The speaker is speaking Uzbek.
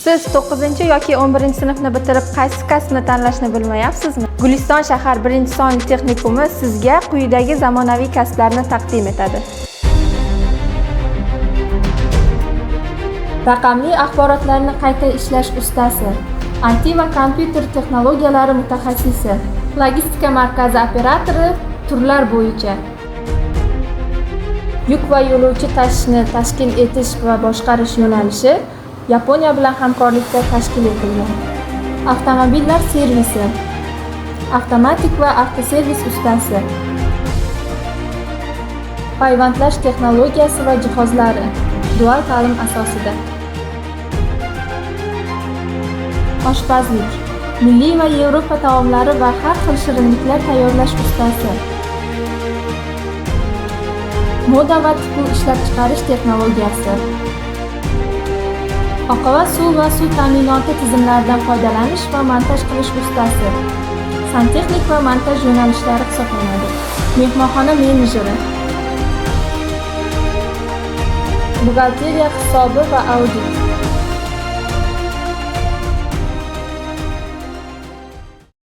Siz 9 yoki 11 sinfni bitirib qaysi kasbni tanlashni bilmayapsizmi? Guliston shahar 1-sonli texnikumi sizga quyidagi zamonaviy kasblarni taqdim etadi. Raqamli axborotlarni qayta ishlash ustasi, IT va kompyuter texnologiyalari mutaxassisi, logistika markazi operatori turlar bo'yicha. Yuk va yo'lovchi tashishni tashkil etish va boshqarish yo'nalishi Yaponiya bilan hamkorlikda tashkil etilgan. Avtomobillar servisi, avtomatik va avtoservis ustasi, payvandlash texnologiyasi va jihozlari, dual ta'lim asosida. Oshpazlik, milliy va Yevropa taomlari va har xil shirinliklar tayyorlash ustasi. Moda va tikuv ishlab chiqarish texnologiyasi. Oqova suv va suv ta'minoti tizimlaridan foydalanish va montaj qilish ustasi. Santexnik va montaj yo'nalishlari hisoblanadi. Mehmonxona menejeri. Buxgalteriya hisobi va audit.